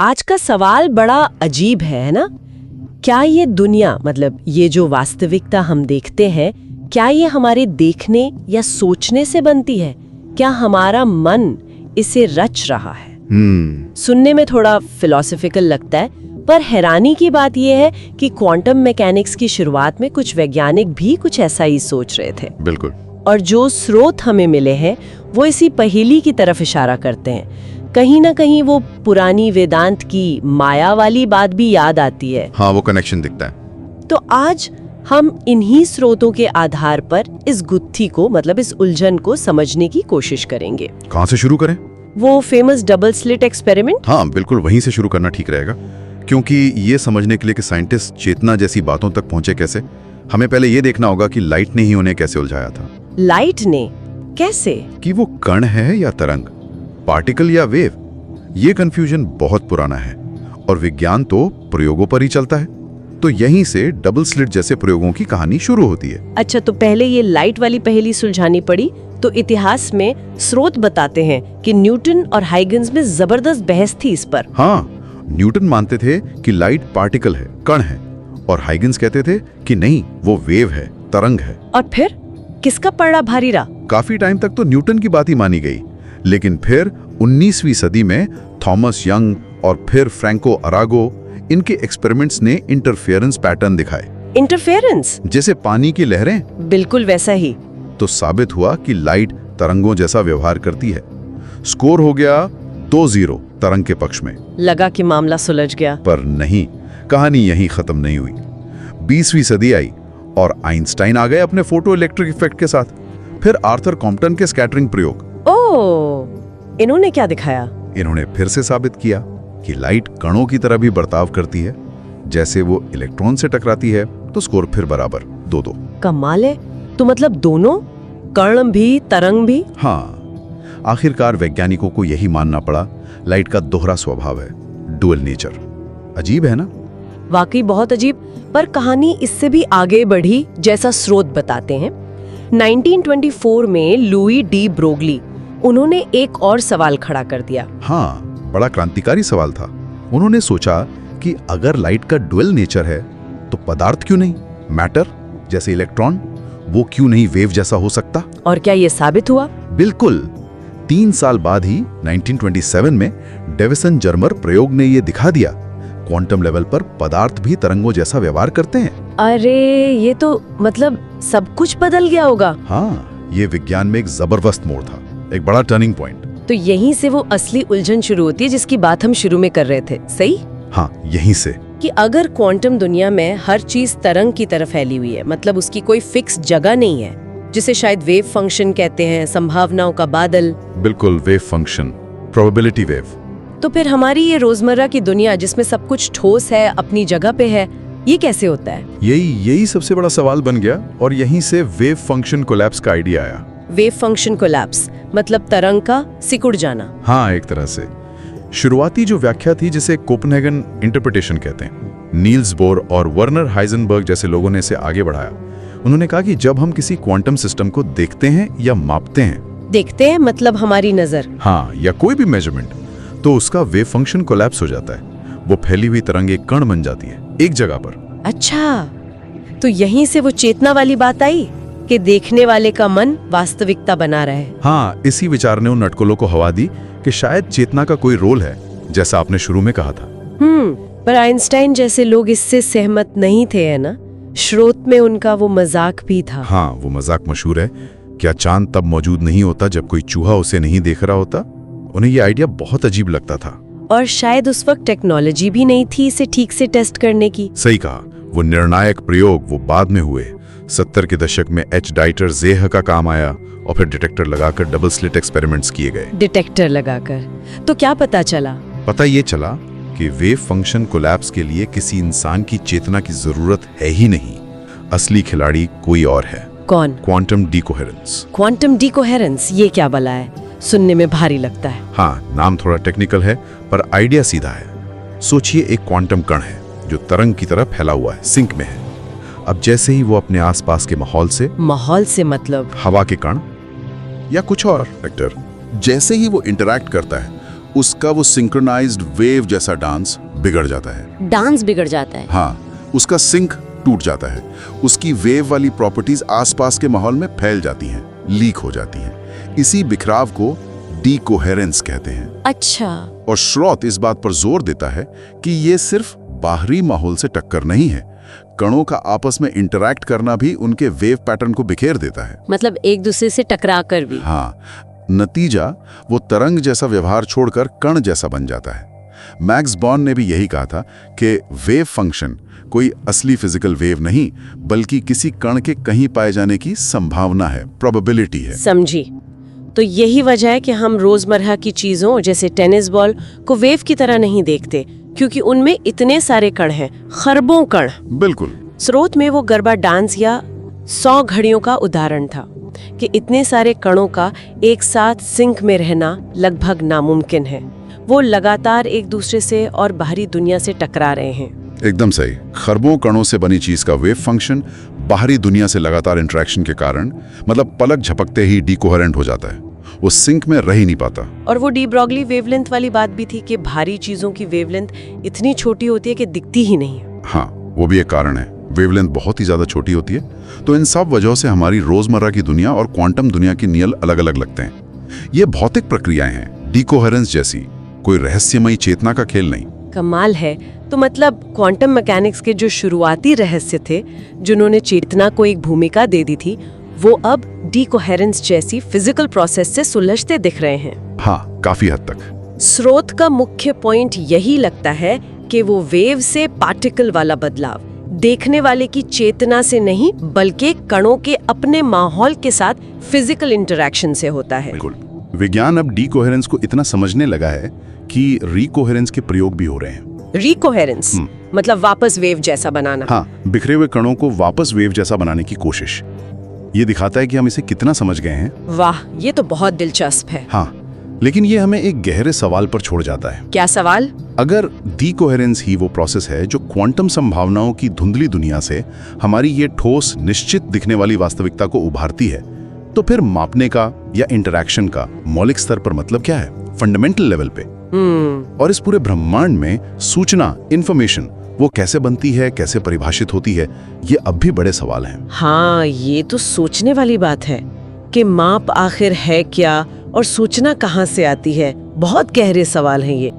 आज का सवाल बड़ा अजीब है ना? क्या ये दुनिया, मतलब ये जो वास्तविकता हम देखते हैं, क्या ये हमारे देखने या सोचने से बनती है? क्या हमारा मन इसे रच रहा है? सुनने में थोड़ा फिलोसॉफिकल लगता है, पर हैरानी की बात यह है कि क्वांटम मैकेनिक्स की शुरुआत में कुछ वैज्ञानिक भी कुछ ऐसा ही सोच रहे थे। बिल्कुल। और जो स्रोत हमें मिले हैं वो इसी पहेली की तरफ इशारा करते हैं। कहीं ना कहीं वो पुरानी वेदांत की माया वाली बात भी याद आती है। हाँ, वो कनेक्शन दिखता है। तो आज हम इन्हीं स्रोतों के आधार पर इस गुत्थी को, मतलब इस उलझन को समझने की कोशिश करेंगे। कहाँ से शुरू करें? वो फेमस डबल स्लिट एक्सपेरिमेंट। हाँ बिल्कुल, वहीं से शुरू करना ठीक रहेगा, क्योंकि ये समझने के लिए कि साइंटिस्ट चेतना जैसी बातों तक पहुंचे कैसे, हमें पहले ये देखना होगा कि लाइट ने ही उन्हें कैसे उलझाया था। लाइट ने? कैसे? कि वो कण है या तरंग, पार्टिकल या वेव, ये कंफ्यूजन बहुत पुराना है और विज्ञान तो प्रयोगों पर ही चलता है। तो यहीं से डबल स्लिट जैसे प्रयोगों की कहानी शुरू होती है। अच्छा, तो पहले ये लाइट वाली पहेली सुलझानी पड़ी। तो इतिहास में स्रोत बताते हैं कि न्यूटन और हाइगन्स में जबरदस्त बहस थी इस पर। हाँ, न्यूटन मानते थे कि लाइट पार्टिकल है, कण है, और हाइगन्स कहते थे कि नहीं, वो वेव है, तरंग है। और फिर किसका पलड़ा भारी रहा? काफी टाइम तक तो न्यूटन की बात ही मानी गई, लेकिन फिर 19वीं सदी में थॉमस यंग और फिर फ्रैंको अरागो, इनके एक्सपेरिमेंट्स ने इंटरफेरेंस पैटर्न दिखाए। इंटरफेरेंस? जैसे पानी की लहरें। बिल्कुल वैसा ही। तो साबित हुआ कि लाइट तरंगों जैसा व्यवहार करती है। स्कोर हो गया 2-0 तरंग के पक्ष में। लगा कि मामला सुलझ गया, पर नहीं, कहानी यहीं खत्म नहीं हुई। 20वीं सदी आई और आइंस्टाइन आ गए अपने फोटो इलेक्ट्रिक इफेक्ट के साथ। फिर आर्थर कॉम्पटन के स्कैटरिंग प्रयोग। ओह, इन्होंने क्या दिखाया? इन्होंने फिर से साबित किया कि लाइट कणों की तरह भी बर्ताव करती है। जैसे वो इलेक्ट्रॉन से टकराती है तो स्कोर फिर बराबर 2-2। कमाल है। तो मतलब दोनों, कण भी तरंग भी? हाँ, आखिरकार वैज्ञानिकों को यही मानना पड़ा, लाइट का दोहरा स्वभाव है, डुअल नेचर। अजीब है ना? वाकई बहुत अजीब। पर कहानी इससे भी आगे बढ़ी, जैसा स्रोत बताते हैं। 1924 में लुई डी ब्रोगली, उन्होंने एक और सवाल खड़ा कर दिया। हाँ, बड़ा क्रांतिकारी सवाल था। उन्होंने सोचा कि अगर लाइट का डुअल नेचर है तो पदार्थ क्यों नहीं, मैटर जैसे इलेक्ट्रॉन, वो क्यों नहीं वेव जैसा हो सकता? और क्या ये साबित हुआ? बिल्कुल। 3 साल बाद ही 1927 में डेविसन जर्मर प्रयोग ने ये दिखा दिया, क्वांटम लेवल पर पदार्थ भी तरंगों जैसा व्यवहार करते हैं। अरे, ये तो मतलब सब कुछ बदल गया होगा। हाँ, ये विज्ञान में एक जबरदस्त मोड़ था, एक बड़ा टर्निंग पॉइंट। तो यहीं से वो असली उलझन शुरू होती है जिसकी बात हम शुरू में कर रहे थे, सही? हाँ, यहीं से कि अगर क्वांटम दुनिया में हर चीज तरंग की तरफ फैली हुई है, मतलब उसकी कोई फिक्स जगह नहीं है, जिसे शायद वेव फंक्शन कहते हैं, संभावनाओं का बादल। बिल्कुल, वेव फंक्शन, प्रोबेबिलिटी वेव। तो फिर हमारी ये रोजमर्रा की दुनिया जिसमें सब कुछ ठोस है, अपनी जगह पे है, ये कैसे होता है? यही सबसे बड़ा सवाल बन गया और यहीं से वेव फंक्शन कोलैप्स का आइडिया आया। वेव फंक्शन कोलैप्स मतलब तरंग का सिकुड़ जाना। हाँ, एक तरह से। शुरुआती जो व्याख्या थी, जिसे कोपेनहेगन इंटरप्रिटेशन कहते हैं, नील्स बोर और वर्नर हाइजेनबर्ग जैसे लोगों ने इसे आगे बढ़ाया। उन्होंने कहा कि जब हम किसी क्वांटम सिस्टम को देखते हैं या मापते हैं मतलब हमारी नजर, हाँ, या कोई भी मेजरमेंट, तो उसका वेव फंक्शन कोलैप्स हो जाता है। वो फैली हुई तरंग एक कण बन जाती है, एक जगह पर। अच्छा, तो यहीं से वो चेतना वाली बात आई कि देखने वाले का मन वास्तविकता बना रहे। हाँ, इसी विचार ने उन नटकुलों को हवा दी कि शायद चेतना का कोई रोल है, जैसा आपने शुरू में कहा था। पर आइंस्टाइन जैसे लोग इससे सहमत नहीं थे, है ना? स्रोत में उनका वो मजाक भी था। हाँ, वो मजाक मशहूर है। क्या चांद तब मौजूद नहीं होता जब कोई चूहा उसे नहीं देख रहा होता? उन्हें ये आइडिया बहुत अजीब लगता था। और शायद उस वक्त टेक्नोलॉजी भी नहीं थी इसे ठीक से टेस्ट करने की। सही कहा। वो निर्णायक प्रयोग वो बाद में हुए। 70 के दशक में एच डाइटर ज़ेह का काम आया और फिर डिटेक्टर लगाकर डबल स्लिट एक्सपेरिमेंट्स किए गए। डिटेक्टर लगाकर तो क्या पता चला? पता ये चला कि वेव फंक्शन कोलैप्स के लिए किसी इंसान की चेतना की जरूरत है ही नहीं। असली खिलाड़ी कोई और है। कौन? क्वांटम डीकोहेरेंस। क्वांटम डीकोहेरेंस, ये क्या बला है? सुनने में भारी लगता है। हाँ, नाम थोड़ा टेक्निकल है पर आइडिया सीधा है। सोचिए, एक क्वांटम कण है जो तरंग की तरह फैला हुआ है, सिंक में है। अब जैसे ही वो अपने आसपास के माहौल से मतलब हवा के कण या कुछ और वेक्टर, जैसे ही वो इंटरैक्ट करता है, उसका वो सिंक्रोनाइज्ड वेव जैसा डांस बिगड़ जाता है। डांस बिगड़ जाता है। हाँ, उसका सिंक टूट जाता है, उसकी वेव वाली प्रॉपर्टीज आसपास के माहौल में फैल जाती हैं, लीक हो जाती हैं। इसी बिखराव को डीकोहेरेंस कहते हैं। अच्छा। और श्रोत इस बात पर जोर देता है कि ये सिर्फ बाहरी माहौल से टक्कर नहीं है, कणों का आपस में इंटरैक्ट करना भी उनके वेव पैटर्न को बिखेर देता है। मतलब एक दूसरे से टकरा कर भी। हाँ, नतीजा वो तरंग जैसा व्यवहार छोड़कर कण जैसा बन जाता है। मैक्स बॉर्न ने भी यही कहा था कि वेव फंक्शन कोई असली फिजिकल वेव नहीं, बल्कि किसी कण के कहीं पाए जाने की संभावना है, प्रोबेबिलिटी है। समझी। तो यही वजह है कि हम रोजमर्रा की चीजों जैसे टेनिस बॉल को वेव की तरह नहीं देखते, क्योंकि उनमें इतने सारे कण हैं, खरबों कण। बिल्कुल। स्रोत में वो गरबा डांस या 100 घड़ियों का उदाहरण था कि इतने सारे कणों का एक साथ सिंक में रहना लगभग नामुमकिन है। वो लगातार एक दूसरे से और बाहरी दुनिया से टकरा रहे हैं। एकदम सही। खरबों कणों से बनी चीज का वेव फंक्शन बाहरी दुनिया से लगातार इंटरेक्शन के कारण, मतलब पलक झपकते ही डीकोहेरेंट हो जाता है, वो सिंक में रह ही नहीं पाता। और वो डी ब्रॉगली वेवलेंथ वाली बात भी थी कि भारी चीजों की वेवलेंथ इतनी छोटी होती है कि दिखती ही नहीं है। हाँ, वो भी एक कारण है। वेवलेंथ बहुत ही ज्यादा छोटी होती है। तो इन सब वजहों से हमारी रोजमर्रा की दुनिया और क्वांटम दुनिया की नियल अलग अलग लगते हैं। ये भौतिक प्रक्रियाएं हैं, डीकोहेरेंस जैसी, कोई रहस्यमयी चेतना का खेल नहीं। कमाल है। तो मतलब क्वांटम मैकेनिक्स के जो शुरुआती रहस्य थे, जिन्होंने चेतना को एक भूमिका दे दी थी, वो अब डीकोहेरेंस जैसी फिजिकल प्रोसेस से सुलझते दिख रहे हैं। हाँ, काफी हद तक। स्रोत का मुख्य पॉइंट यही लगता है कि वो वेव से पार्टिकल वाला बदलाव देखने वाले की चेतना से नहीं, बल्कि कणों के अपने माहौल के साथ फिजिकल इंटरेक्शन से होता है। बिल्कुल। विज्ञान अब डीकोहेरेंस को इतना समझने लगा है कि रीकोहेरेंस के प्रयोग भी हो रहे हैं। रीकोहेरेंस मतलब वापस वेव जैसा बनाना। हाँ, बिखरे हुए कणों को वापस वेव जैसा बनाने की कोशिश। ये दिखाता है कि हम इसे कितना समझ गए हैं। वाह, ये तो बहुत दिलचस्प है। हाँ, लेकिन ये हमें एक गहरे सवाल पर छोड़ जाता है। क्या सवाल? अगर डीकोहेरेंस ही वो प्रोसेस है जो क्वांटम संभावनाओं की धुंधली दुनिया से हमारी ये ठोस, निश्चित दिखने वाली वास्तविकता को उभारती है, तो फिर मापने का या इंटरैक्शन का मौलिक स्तर पर मतलब क्या है, फंडामेंटल लेवल पे? और इस पूरे ब्रह्मांड में सूचना, इंफॉर्मेशन, वो कैसे बनती है, कैसे परिभाषित होती है, ये अब भी बड़े सवाल हैं। हाँ, ये तो सोचने वाली बात है कि माप आखिर है क्या और सूचना कहाँ से आती है। बहुत गहरे सवाल हैं ये।